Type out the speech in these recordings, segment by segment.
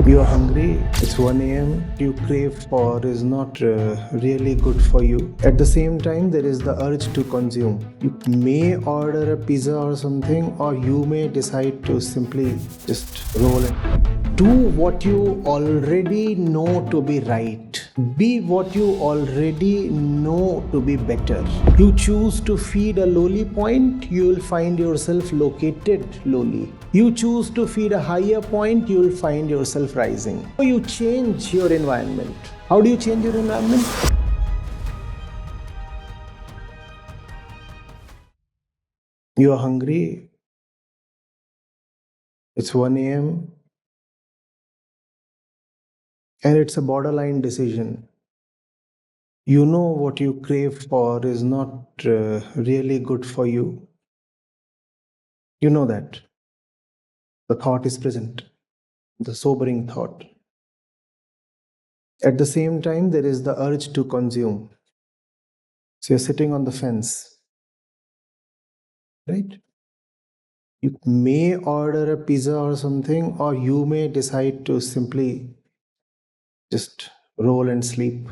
You're hungry, it's 1 a.m., you crave for is not really good for you. At the same time, there is the urge to consume. You may order a pizza or something, or you may decide to simply just roll it. Do what you already know to be right. Be what you already know to be better. You choose to feed a lowly point, you will find yourself located lowly. You choose to feed a higher point, you will find yourself rising. So you change your environment. How do you change your environment? You are hungry. It's 1 a.m. and it's a borderline decision. You know what you crave for is not really good for you. You know that. The thought is present, the sobering thought. At the same time, there is the urge to consume. So you're sitting on the fence, right? You may order a pizza or something, or you may decide to simply just roll and sleep.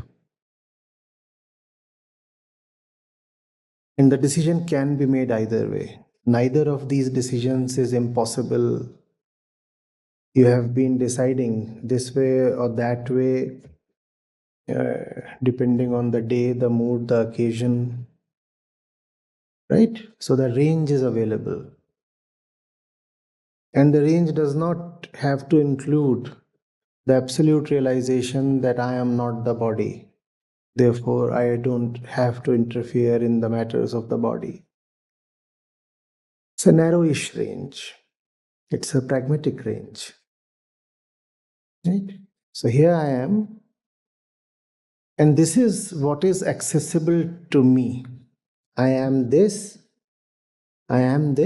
And the decision can be made either way. Neither of these decisions is impossible. You have been deciding this way or that way, depending on the day, the mood, the occasion, right? So the range is available. And the range does not have to include the absolute realization that I am not the body. Therefore, I don't have to interfere in the matters of the body. It's a narrowish range. It's a pragmatic range. Right? So here I am, and this is what is accessible to me. I am this, and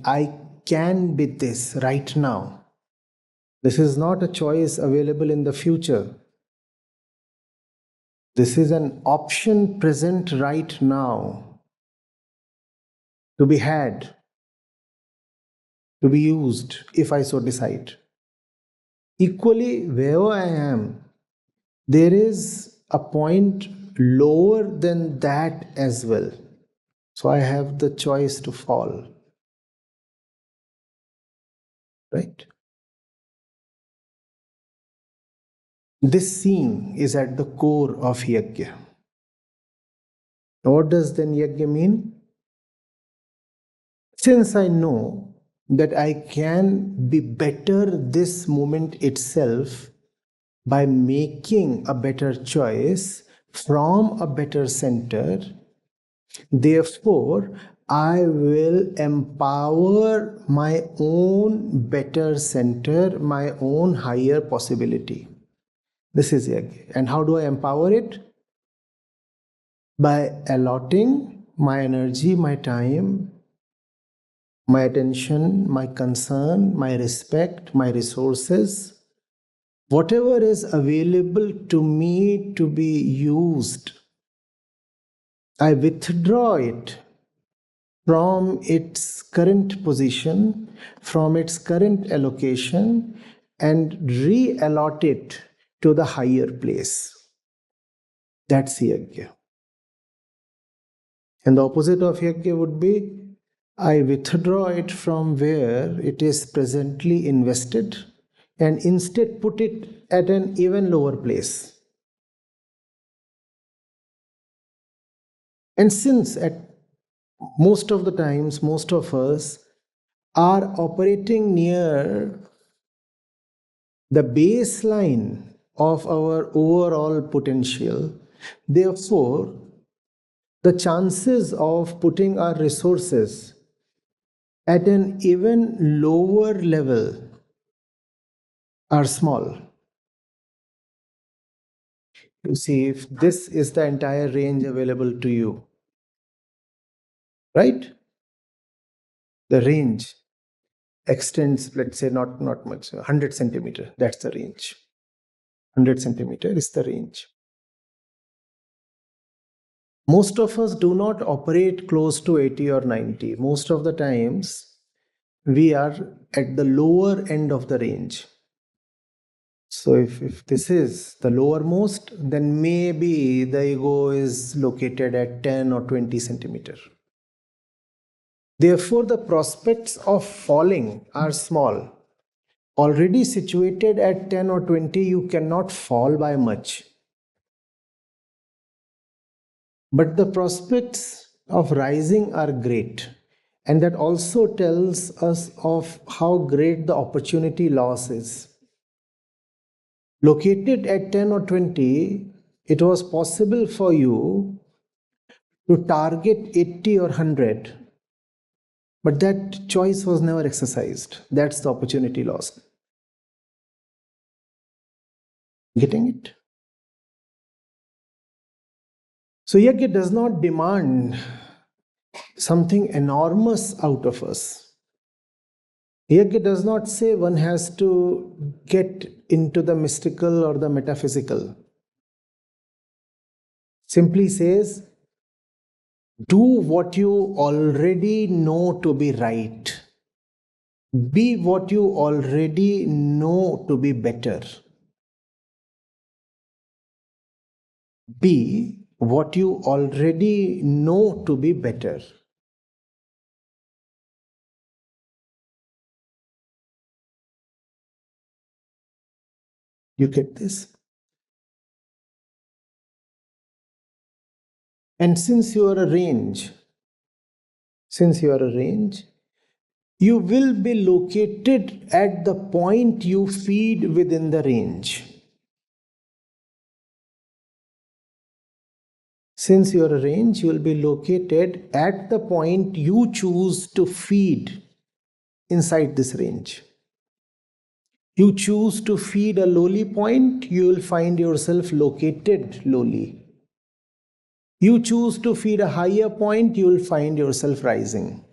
I can be this right now. This is not a choice available in the future. This is an option present right now to be had, to be used if I so decide. Equally, wherever I am, there is a point lower than that as well. So I have the choice to fall. Right? This seeing is at the core of yajna. What does then yajna mean? Since I know that I can be better this moment itself by making a better choice from a better center, therefore, I will empower my own better center, my own higher possibility. This is yajna. And how do I empower it? By allotting my energy, my time, my attention, my concern, my respect, my resources, whatever is available to me to be used, I withdraw it from its current position, from its current allocation, and re-allot it to the higher place. That's yajna. And the opposite of yajna would be, I withdraw it from where it is presently invested and instead put it at an even lower place. And since at most of the times, most of us are operating near the baseline of our overall potential, therefore, the chances of putting our resources at an even lower level are small. You see, if this is the entire range available to you, right? The range extends, let's say, not much, 100 centimeter. That's the range. 100 centimeter is the range. Most of us do not operate close to 80 or 90. Most of the times, we are at the lower end of the range. So if this is the lowermost, then maybe the ego is located at 10 or 20 centimeter. Therefore, the prospects of falling are small. Already situated at 10 or 20, you cannot fall by much. But the prospects of rising are great. And that also tells us of how great the opportunity loss is. Located at 10 or 20, it was possible for you to target 80 or 100, but that choice was never exercised. That's the opportunity loss. Getting it? So yajna does not demand something enormous out of us. Yajna does not say one has to get into the mystical or the metaphysical. Simply says, do what you already know to be right. Be what you already know to be better. Be what you already know to be better. You get this? And since you are a range, you will be located at the point you feed within the range. Since you are a range, you will be located at the point you choose to feed inside this range. You choose to feed a lowly point, you will find yourself located lowly. You choose to feed a higher point, you will find yourself rising.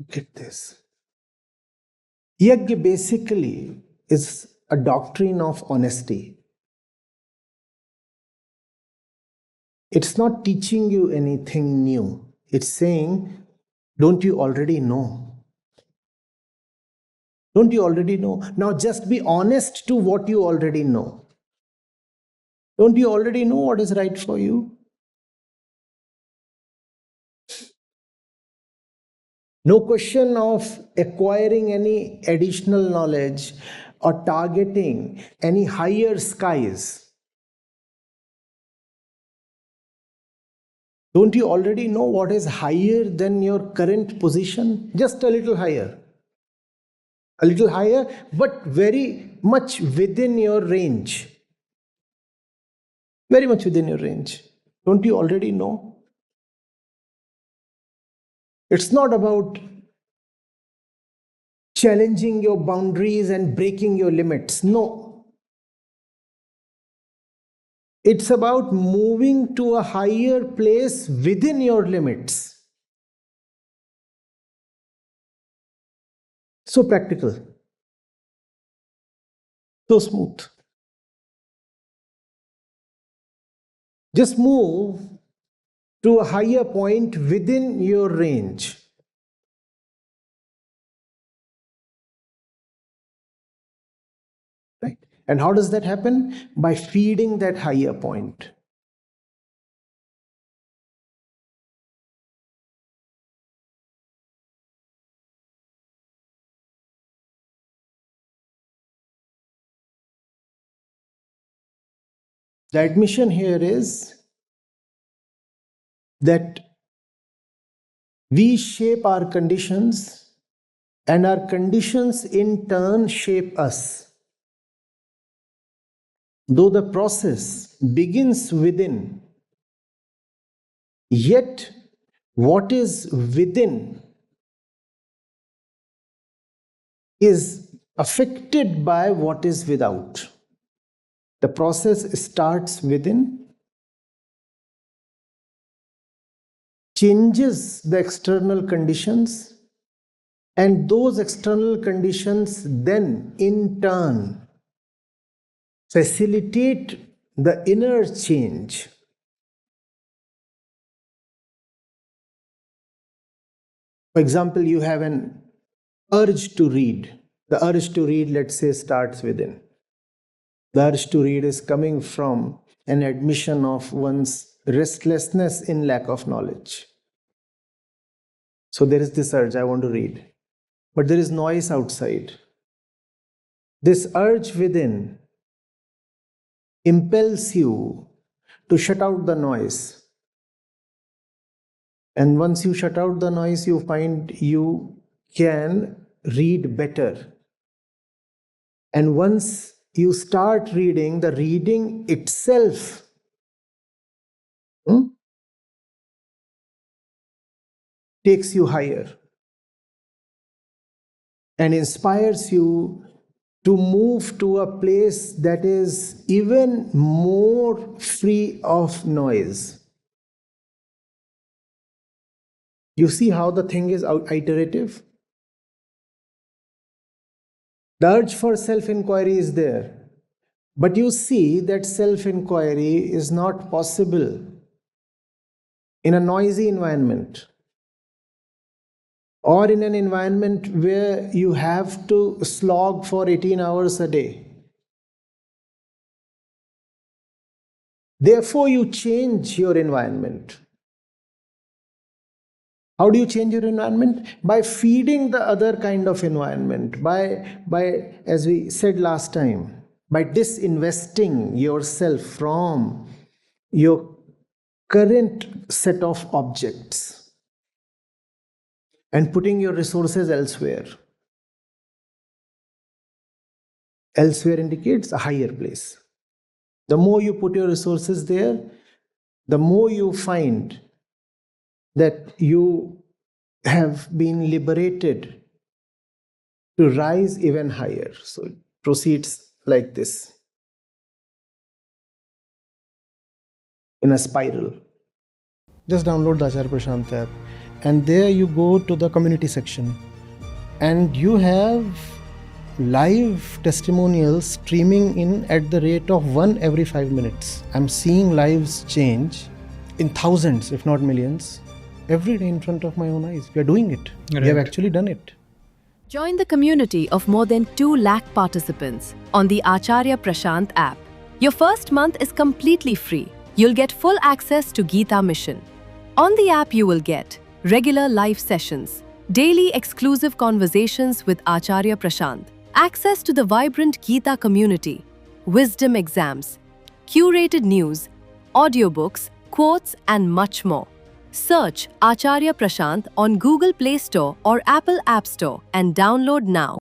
Get this. Yajna basically is a doctrine of honesty. It's not teaching you anything new. It's saying, don't you already know? Don't you already know? Now just be honest to what you already know. Don't you already know what is right for you? No question of acquiring any additional knowledge or targeting any higher skies. Don't you already know what is higher than your current position? Just a little higher. A little higher, but very much within your range. Very much within your range. Don't you already know? It's not about challenging your boundaries and breaking your limits. No. It's about moving to a higher place within your limits. So practical. So smooth. Just move to a higher point within your range. Right? And how does that happen? By feeding that higher point. The admission here is that we shape our conditions and our conditions in turn shape us. Though the process begins within, yet what is within is affected by what is without. The process starts within, changes the external conditions, and those external conditions then in turn facilitate the inner change. For example, you have an urge to read. The urge to read, let's say, starts within. The urge to read is coming from an admission of one's restlessness in lack of knowledge. So there is this urge, I want to read. But there is noise outside. This urge within impels you to shut out the noise. And once you shut out the noise, you find you can read better. And once you start reading, the reading itself takes you higher and inspires you to move to a place that is even more free of noise. You see how the thing is iterative? The urge for self-inquiry is there. But you see that self-inquiry is not possible in a noisy environment or in an environment where you have to slog for 18 hours a day. Therefore, you change your environment. How do you change your environment? By feeding the other kind of environment, by as we said last time, by disinvesting yourself from your current set of objects and putting your resources elsewhere. Elsewhere indicates a higher place. The more you put your resources there, the more you find that you have been liberated to rise even higher. So it proceeds like this, in a spiral. Just download the Acharya Prashant app, and there you go to the community section, and you have live testimonials streaming in at the rate of 1 every 5 minutes. I'm seeing lives change in thousands, if not millions, every day in front of my own eyes. We are doing it. Right. We have actually done it. Join the community of more than 2 lakh participants on the Acharya Prashant app. Your first month is completely free. You'll get full access to Gita Mission. On the app, you will get regular live sessions, daily exclusive conversations with Acharya Prashant, access to the vibrant Gita community, wisdom exams, curated news, audiobooks, quotes, and much more. Search Acharya Prashant on Google Play Store or Apple App Store and download now.